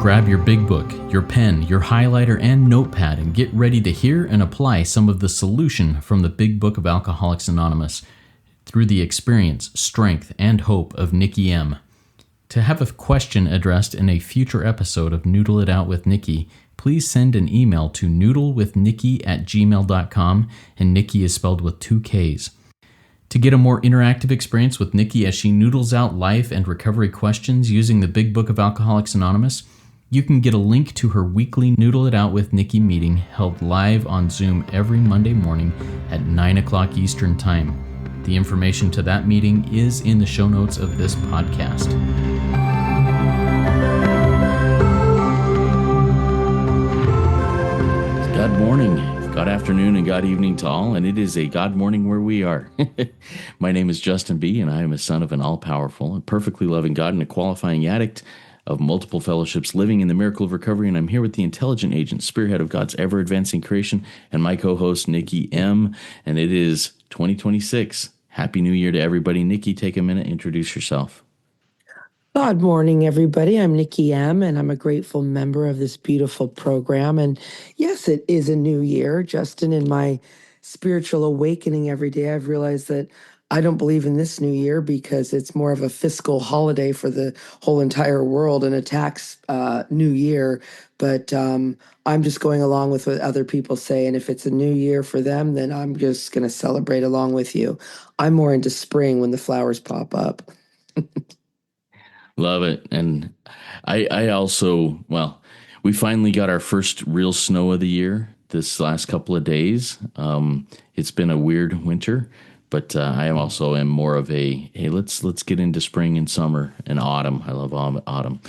grab your big book, your pen, your highlighter, and notepad and get ready to hear and apply some of the solution from the Big Book of Alcoholics Anonymous through the experience, strength, and hope of Nikki M. To have a question addressed in a future episode of Noodle It Out with Nikki, please send an email to noodlewithnikki@gmail.com, and Nikki is spelled with 2 Ks. To get a more interactive experience with Nikki as she noodles out life and recovery questions using the Big Book of Alcoholics Anonymous, you can get a link to her weekly Noodle It Out with Nikki meeting held live on Zoom every Monday morning at 9 o'clock Eastern Time. The information to that meeting is in the show notes of this podcast. God morning, God afternoon, and God evening to all, and it is a God morning where we are. My name is Justin B., and I am a son of an all-powerful and perfectly loving God and a qualifying addict of multiple fellowships living in the miracle of recovery, and I'm here with the intelligent agent, spearhead of God's ever-advancing creation, and my co-host, Nikki M., and it is 2026. Happy New Year to everybody. Nikki, take a minute, introduce yourself. Good morning, everybody. I'm Nikki M., and I'm a grateful member of this beautiful program. And yes, it is a new year. Justin, in my spiritual awakening every day, I've realized that I don't believe in this new year because it's more of a fiscal holiday for the whole entire world and a tax new year. But I'm just going along with what other people say. And if it's a new year for them, then I'm just going to celebrate along with you. I'm more into spring when the flowers pop up. Love it. And I also, well, we finally got our first real snow of the year this last couple of days. It's been a weird winter, but I am more of a, hey, let's get into spring and summer and autumn. I love autumn.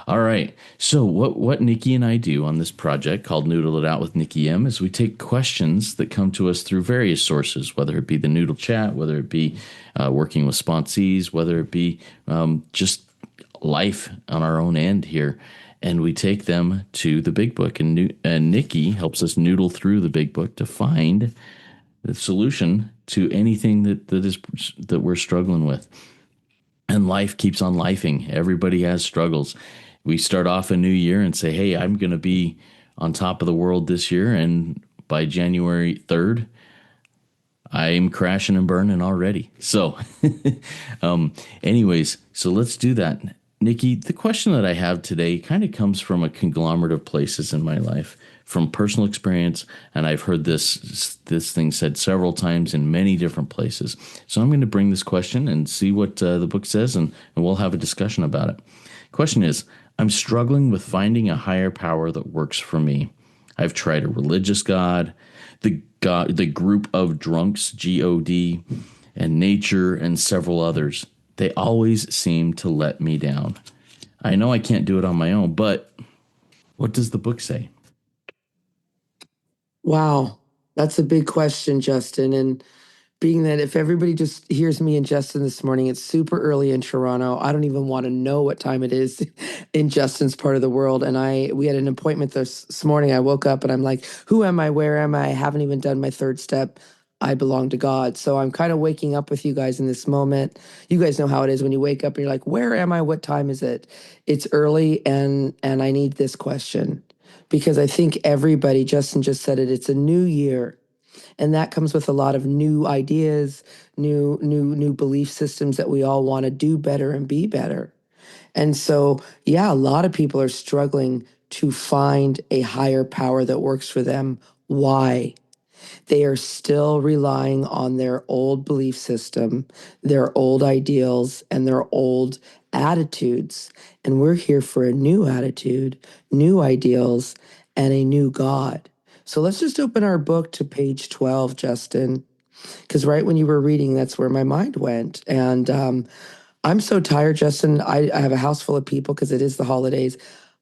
All right. So what Nikki and I do on this project called Noodle It Out with Nikki M is we take questions that come to us through various sources, whether it be the Noodle chat, whether it be working with sponsees, whether it be just life on our own end here, and we take them to the Big Book, and Nikki helps us noodle through the Big Book to find the solution to anything that we're struggling with. And life keeps on lifing. Everybody has struggles. We start off a new year and say, hey, I'm going to be on top of the world this year, and by January 3rd, I'm crashing and burning already. So anyways, so let's do that. Nikki, the question that I have today kind of comes from a conglomerate of places in my life, from personal experience, and I've heard this thing said several times in many different places. So I'm going to bring this question and see what the book says, and we'll have a discussion about it. Question is, I'm struggling with finding a higher power that works for me. I've tried a religious God, the group of drunks, God, and nature, and several others. They always seem to let me down. I know I can't do it on my own, but what does the book say? Wow, that's a big question, Justin. And being that if everybody just hears me and Justin this morning, it's super early in Toronto. I don't even want to know what time it is in Justin's part of the world. And we had an appointment this morning. I woke up and I'm like, who am I? Where am I? I haven't even done my third step. I belong to God. So I'm kind of waking up with you guys in this moment. You guys know how it is when you wake up and you're like, where am I? What time is it? It's early, and I need this question because I think everybody, Justin just said it, it's a new year. And that comes with a lot of new ideas, new belief systems that we all want to do better and be better. And so, yeah, a lot of people are struggling to find a higher power that works for them. Why? They are still relying on their old belief system, their old ideals, and their old attitudes. And we're here for a new attitude, new ideals, and a new God. So let's just open our book to page 12, Justin, because right when you were reading, that's where my mind went. And I'm so tired, Justin. I have a house full of people because it is the holidays.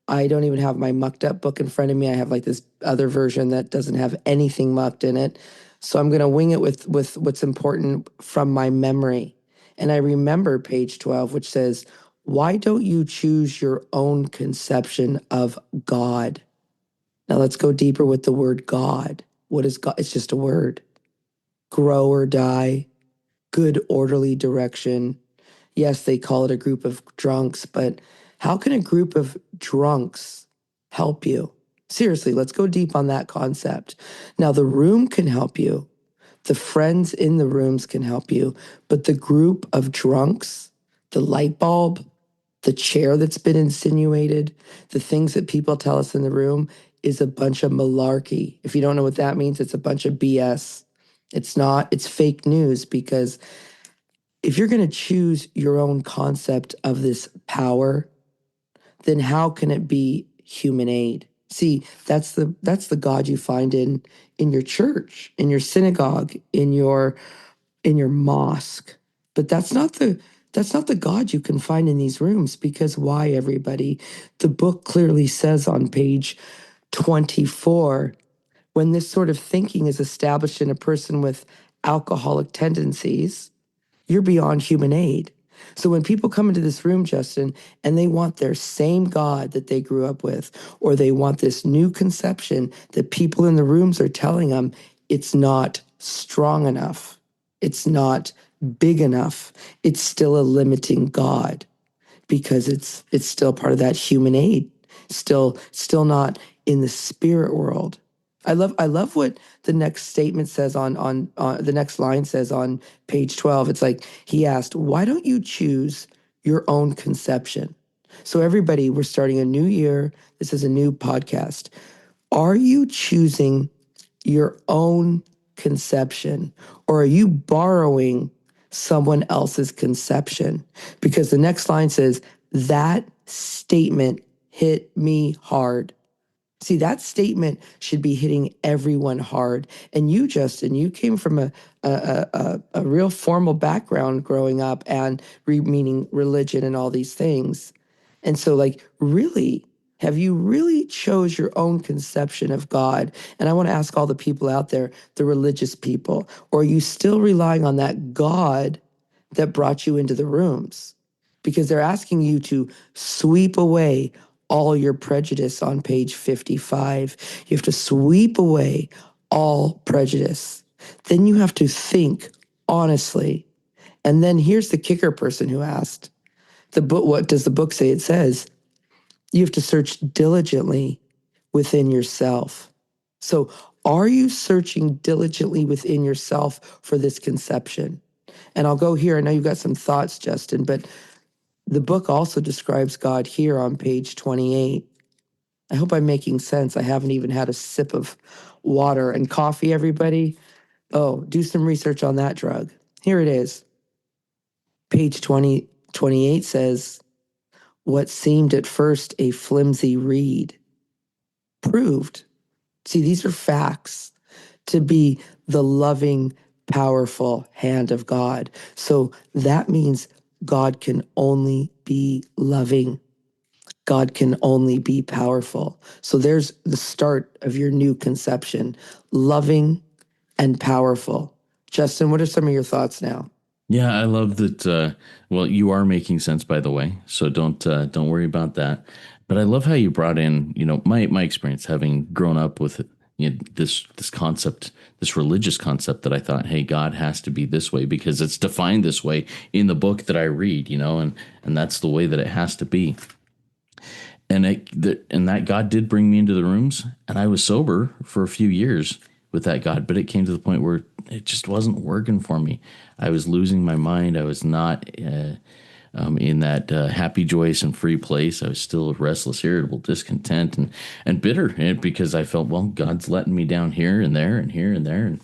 I don't even have my mucked up book in front of me. I have like this other version that doesn't have anything mucked in it. So I'm going to wing it with what's important from my memory. And I remember page 12, which says, why don't you choose your own conception of God? Now let's go deeper with the word God. What is God? It's just a word. Grow or die, good orderly direction. Yes, they call it a group of drunks, but how can a group of drunks help you. Seriously, let's go deep on that concept. Now, the room can help you. The friends in the rooms can help you, but the group of drunks, the light bulb, the chair that's been insinuated, the things that people tell us in the room is a bunch of malarkey. If you don't know what that means, it's a bunch of BS. It's not, it's fake news, because if you're going to choose your own concept of this power, then how can it be human aid? See, that's the God you find in your church, in your synagogue, in your mosque. But that's not the God you can find in these rooms, because why, everybody? The book clearly says on page 24, when this sort of thinking is established in a person with alcoholic tendencies, you're beyond human aid. So when people come into this room, Justin, and they want their same God that they grew up with, or they want this new conception that people in the rooms are telling them it's not strong enough, it's not big enough, it's still a limiting God, because it's still part of that human aid, still not in the spirit world. I love what the next statement says on the next line says on page 12. It's like he asked, "Why don't you choose your own conception?" So everybody, we're starting a new year. This is a new podcast. Are you choosing your own conception, or are you borrowing someone else's conception? Because the next line says, that statement hit me hard. See, that statement should be hitting everyone hard. And you, Justin, you came from a real formal background growing up, and meaning religion and all these things. And so, like, really, have you really chose your own conception of God? And I want to ask all the people out there, the religious people, or are you still relying on that God that brought you into the rooms? Because they're asking you to sweep away all your prejudice on page 55. You have to sweep away all prejudice. Then you have to think honestly. And then here's the kicker person who asked the book, what does the book say? It says you have to search diligently within yourself. So are you searching diligently within yourself for this conception? And I'll go here. I know you've got some thoughts, Justin, but the book also describes God here on page 28. I hope I'm making sense. I haven't even had a sip of water and coffee, everybody. Oh, do some research on that drug. Here it is. Page 28 says, what seemed at first a flimsy reed proved, see, these are facts, to be the loving, powerful hand of God. So that means God can only be loving. God can only be powerful. So there's the start of your new conception, loving and powerful. Justin, what are some of your thoughts now? Yeah, I love that. Well, you are making sense, by the way, so don't worry about that. But I love how you brought in, my experience having grown up with this concept, this religious concept that I thought, hey, God has to be this way because it's defined this way in the book that I read, and that's the way that it has to be. And that God did bring me into the rooms, and I was sober for a few years with that God, but it came to the point where it just wasn't working for me. I was losing my mind. I was not in that happy, joyous, and free place. I was still restless, irritable, discontent, and bitter because I felt, well, God's letting me down here and there and here and there.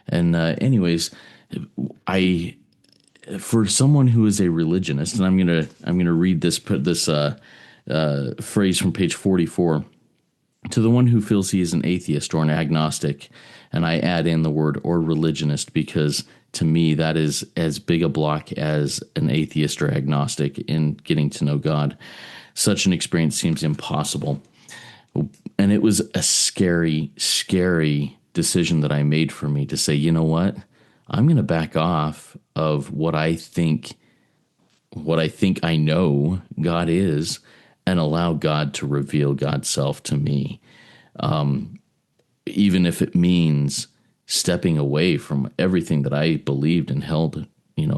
And anyways, I for someone who is a religionist, and I'm gonna read this phrase from page 44. To the one who feels he is an atheist or an agnostic, and I add in the word or religionist because to me that is as big a block as an atheist or agnostic in getting to know God. Such an experience seems impossible. And it was a scary, scary decision that I made for me to say, you know what? I'm going to back off of what I think I know God is, and allow God to reveal God's self to me. Even if it means stepping away from everything that I believed and held,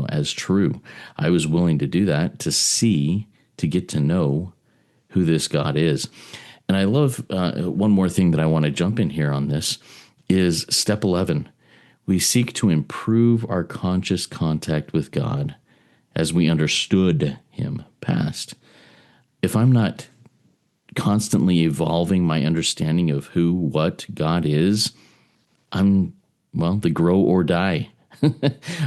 as true. I was willing to do that to get to know who this God is. And I love one more thing that I want to jump in here on this is step 11. We seek to improve our conscious contact with God as we understood him past. If I'm not constantly evolving my understanding of who, what God is, I'm, well, the grow or die.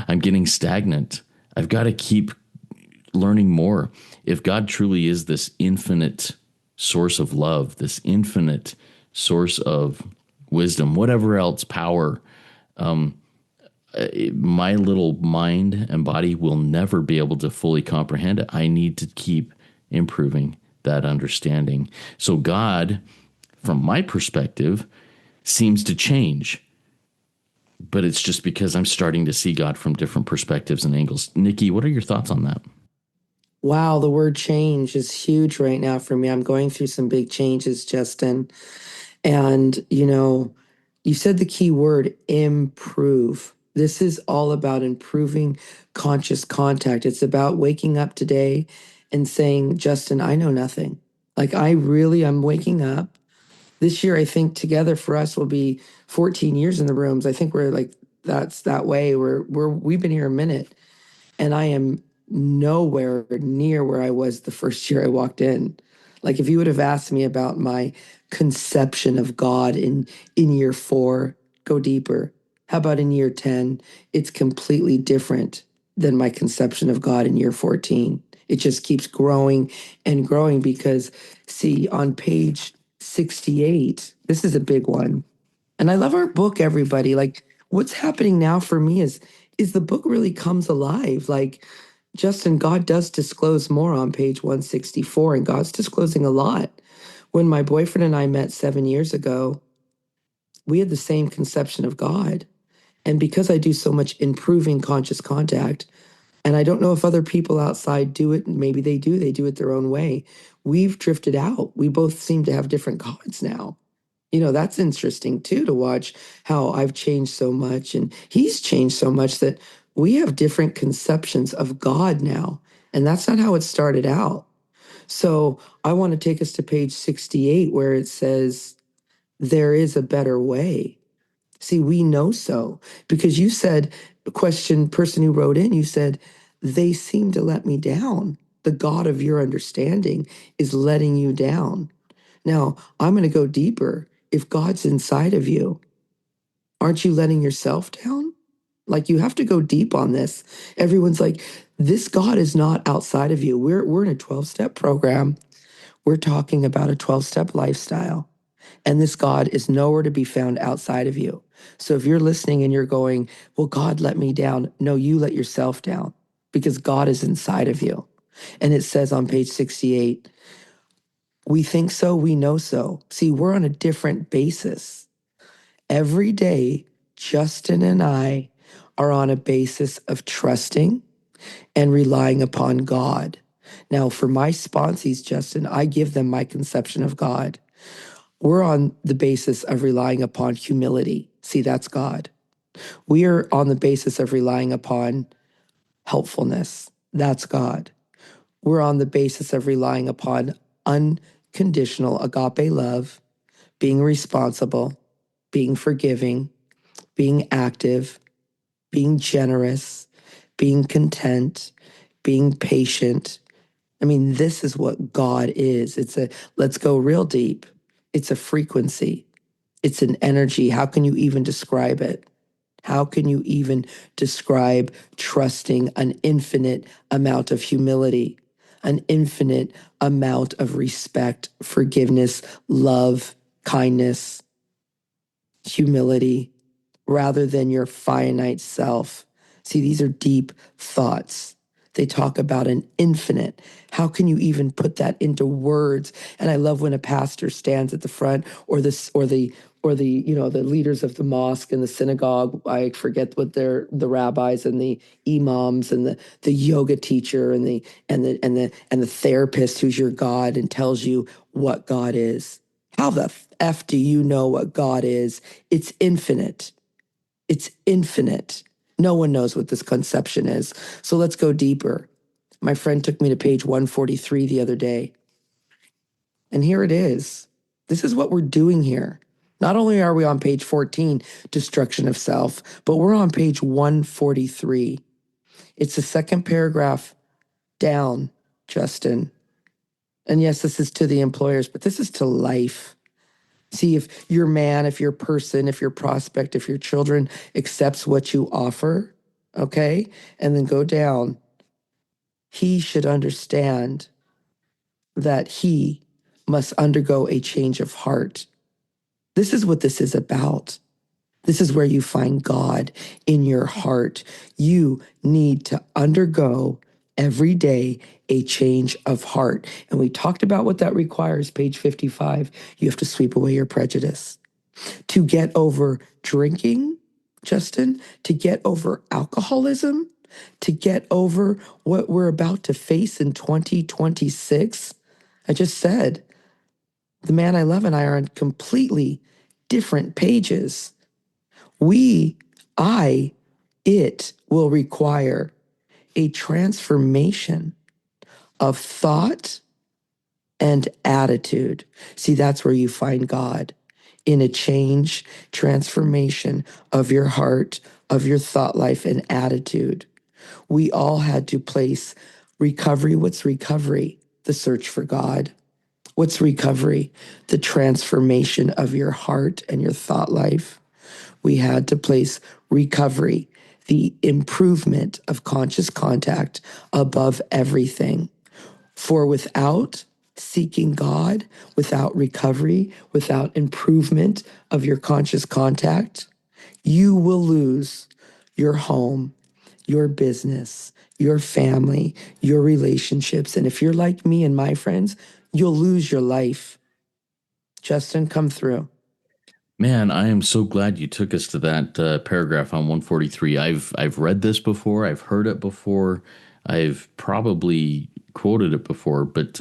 I'm getting stagnant. I've got to keep learning more. If God truly is this infinite source of love, this infinite source of wisdom, whatever else, power, my little mind and body will never be able to fully comprehend it. I need to keep improving that understanding. So God, from my perspective, seems to change. But it's just because I'm starting to see God from different perspectives and angles. Nikki, what are your thoughts on that? Wow, the word change is huge right now for me. I'm going through some big changes, Justin. And, you said the key word improve. This is all about improving conscious contact. It's about waking up today and saying, Justin, I know nothing. Like, I'm waking up. This year, I think together for us will be 14 years in the rooms. I think we're like, that's that way. We've been here a minute, and I am nowhere near where I was the first year I walked in. Like if you would have asked me about my conception of God in year 4, go deeper. How about in year 10? It's completely different than my conception of God in year 14. It just keeps growing and growing because see on page 68, this is a big one. And I love our book, everybody. Like what's happening now for me is the book really comes alive. Like Justin, God does disclose more on page 164, and God's disclosing a lot. When my boyfriend and I met 7 years ago, we had the same conception of God. And because I do so much improving conscious contact, and I don't know if other people outside do it, maybe they do it their own way. We've drifted out. We both seem to have different gods now. That's interesting too to watch how I've changed so much and he's changed so much that we have different conceptions of God now. And that's not how it started out. So I want to take us to page 68 where it says, there is a better way. See, we know so because you said, person who wrote in, you said, they seem to let me down. The God of your understanding is letting you down. Now, I'm going to go deeper. If God's inside of you, aren't you letting yourself down? Like you have to go deep on this. Everyone's like, this God is not outside of you. We're in a 12-step program. We're talking about a 12-step lifestyle. And this God is nowhere to be found outside of you. So if you're listening and you're going, well, God let me down. No, you let yourself down because God is inside of you. And it says on page 68, we think so, we know so. See, we're on a different basis. Every day, Justin and I are on a basis of trusting and relying upon God. Now, for my sponsees, Justin, I give them my conception of God. We're on the basis of relying upon humility. See, that's God. We are on the basis of relying upon helpfulness. That's God. We're on the basis of relying upon unconditional agape love, being responsible, being forgiving, being active, being generous, being content, being patient. I mean, this is what God is. Let's go real deep. It's a frequency. It's an energy. How can you even describe it? How can you even describe trusting an infinite amount of humility, an infinite amount of respect, forgiveness, love, kindness, humility, rather than your finite self? See, these are deep thoughts. They talk about an infinite. How can you even put that into words? And I love when a pastor stands at the front or the leaders of the mosque and the synagogue. I forget what the rabbis and the imams and the yoga teacher and the therapist who's your God and tells you what God is. How the F do you know what God is? It's infinite. It's infinite. No one knows what this conception is. So let's go deeper. My friend took me to page 143 the other day. And here it is. This is what we're doing here. Not only are we on page 14, destruction of self, but we're on page 143. It's the second paragraph down, Justin. And yes, this is to the employers, but this is to life. See, if your man, if your person, if your prospect, if your children accepts what you offer, okay, and then go down, he should understand that he must undergo a change of heart. This is what this is about. This is where you find God in your heart. You need to undergo every day a change of heart. And we talked about what that requires, page 55. You have to sweep away your prejudice. To get over drinking, Justin, to get over alcoholism, to get over what we're about to face in 2026. I just said, the man I love and I are on completely different pages. It will require a transformation of thought and attitude. See, that's where you find God, in a change, transformation of your heart, of your thought life and attitude. We all had to place recovery. What's recovery? The search for God. What's recovery? The transformation of your heart and your thought life. We had to place recovery, the improvement of conscious contact above everything. For without seeking God, without recovery, without improvement of your conscious contact, you will lose your home, your business, your family, your relationships. And if you're like me and my friends, you'll lose your life. Justin, come through. Man, I am so glad you took us to that paragraph on 143. I've read this before, I've heard it before, I've probably quoted it before, but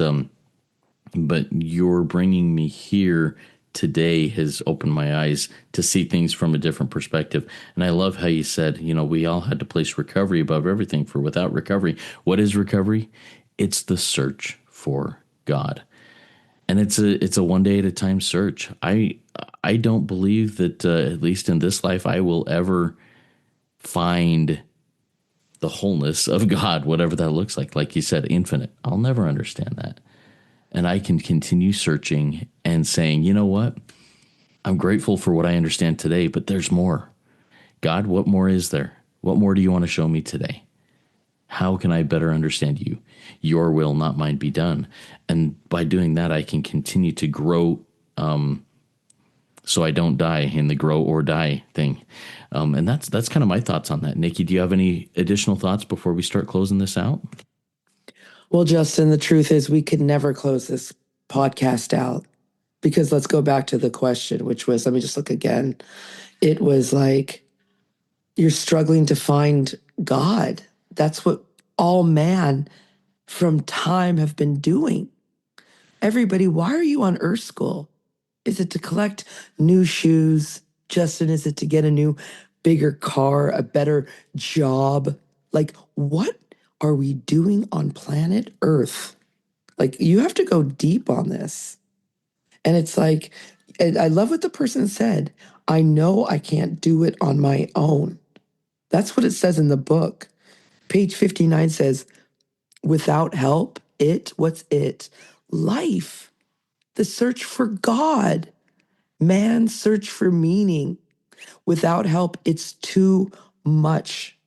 you're bringing me here today has opened my eyes to see things from a different perspective. And I love how you said, we all had to place recovery above everything, for without recovery, what is recovery? It's the search for God. And it's a one day at a time search. I don't believe that at least in this life I will ever find the wholeness of God, whatever that looks like. Like you said, infinite. I'll never understand that. And I can continue searching and saying, you know what? I'm grateful for what I understand today, but there's more. God, what more is there? What more do you want to show me today? How can I better understand you? Your will, not mine, be done. And by doing that, I can continue to grow so I don't die in the grow or die thing. And that's kind of my thoughts on that. Nikki, do you have any additional thoughts before we start closing this out? Well, Justin, the truth is we could never close this podcast out because let's go back to the question, which was, let me just look again. It was like, you're struggling to find God. That's what all man from time have been doing. Everybody, why are you on Earth School? Is it to collect new shoes? Justin, is it to get a new, bigger car, a better job? Like, what are we doing on planet Earth? Like, you have to go deep on this. And it's like, and I love what the person said. I know I can't do it on my own. That's what it says in the book. Page 59 says, without help, what's it? Life, the search for God, man's search for meaning. Without help, it's too much.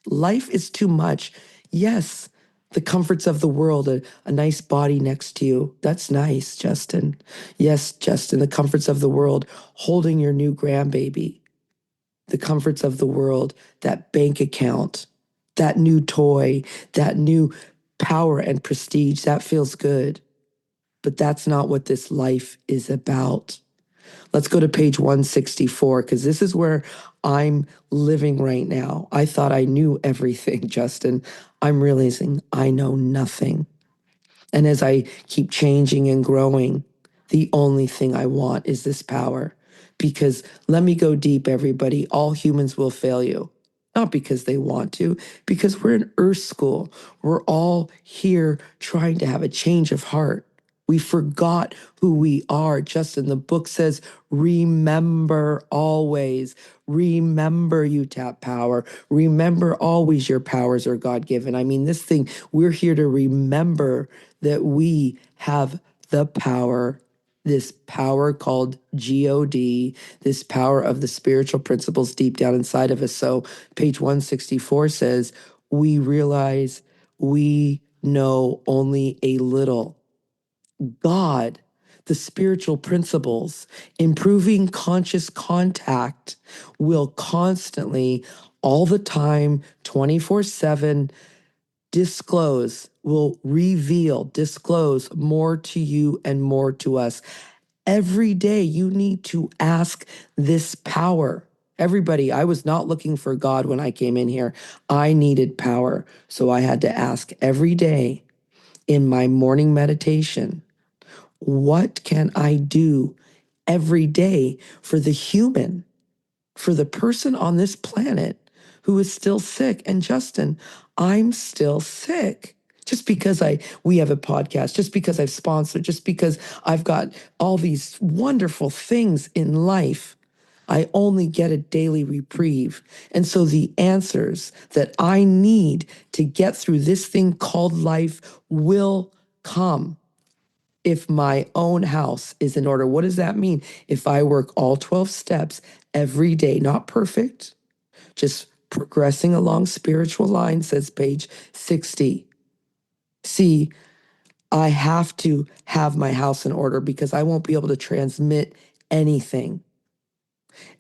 Life is too much. Yes, the comforts of the world, a nice body next to you. That's nice, Justin. Yes, Justin, the comforts of the world, holding your new grandbaby. The comforts of the world, that bank account, that new toy, that new power and prestige, that feels good. But that's not what this life is about. Let's go to page 164, because this is where I'm living right now. I thought I knew everything, Justin. I'm realizing I know nothing. And as I keep changing and growing, the only thing I want is this power. Because let me go deep, everybody. All humans will fail you. Not because they want to, because we're in Earth School. We're all here trying to have a change of heart. We forgot who we are. Justin, the book says, remember always. Remember you tap power. Remember always your powers are God given. I mean, this thing, we're here to remember that we have the power, this power called God, this power of the spiritual principles deep down inside of us. So, page 164 says, we realize we know only a little. God, the spiritual principles, improving conscious contact will constantly, all the time, 24/7, will reveal, disclose more to you and more to us. Every day you need to ask this power. Everybody, I was not looking for God when I came in here. I needed power. So I had to ask every day in my morning meditation, what can I do every day for the human, for the person on this planet who is still sick? And Justin, I'm still sick. Just because we have a podcast, just because I've sponsored, just because I've got all these wonderful things in life, I only get a daily reprieve. And so the answers that I need to get through this thing called life will come if my own house is in order. What does that mean? If I work all 12 steps every day, not perfect, just progressing along spiritual lines, says page 60. See, I have to have my house in order because I won't be able to transmit anything.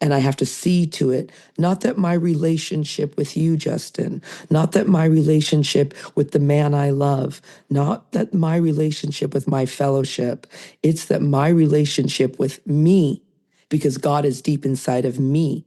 And I have to see to it, not that my relationship with you, Justin, not that my relationship with the man I love, not that my relationship with my fellowship, it's that my relationship with me, because God is deep inside of me.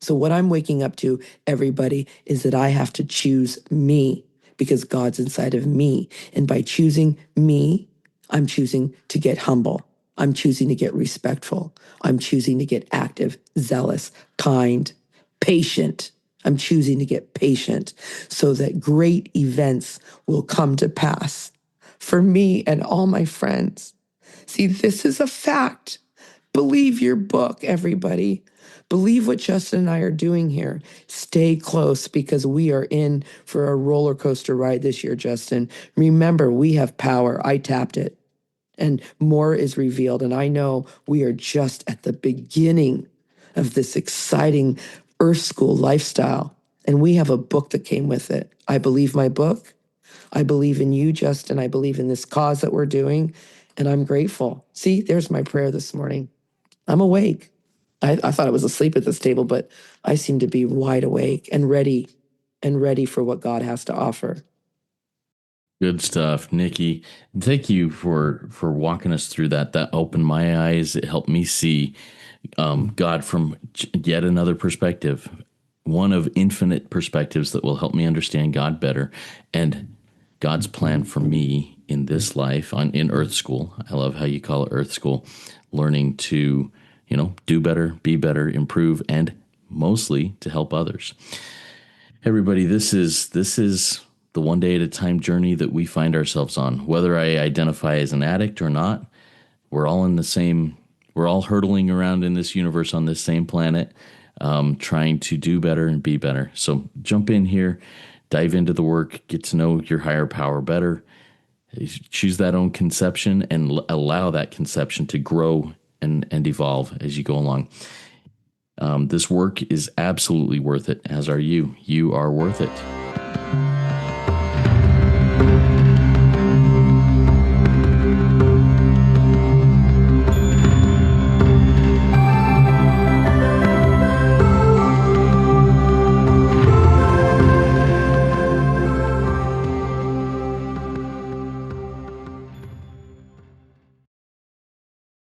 So what I'm waking up to, everybody, is that I have to choose me because God's inside of me. And by choosing me, I'm choosing to get humble. I'm choosing to get respectful. I'm choosing to get active, zealous, kind, patient. I'm choosing to get patient so that great events will come to pass for me and all my friends. See, this is a fact. Believe your book, everybody. Believe what Justin and I are doing here. Stay close because we are in for a roller coaster ride this year, Justin. Remember, we have power. I tapped it and more is revealed. And I know we are just at the beginning of this exciting Earth School lifestyle. And we have a book that came with it. I believe my book. I believe in you, Justin. I believe in this cause that we're doing. And I'm grateful. See, there's my prayer this morning. I'm awake. I thought I was asleep at this table, but I seem to be wide awake and ready for what God has to offer. Good stuff, Nikki. Thank you for walking us through that. That opened my eyes. It helped me see God from yet another perspective, one of infinite perspectives that will help me understand God better and God's plan for me in this life in Earth School. I love how you call it Earth School, learning to do better, be better, improve, and mostly to help others. Everybody, this is the one day at a time journey that we find ourselves on. Whether I identify as an addict or not, we're all hurtling around in this universe on this same planet, trying to do better and be better. So jump in here, dive into the work, get to know your higher power better, choose that own conception and allow that conception to grow and evolve as you go along. This work is absolutely worth it, as are you. You are worth it.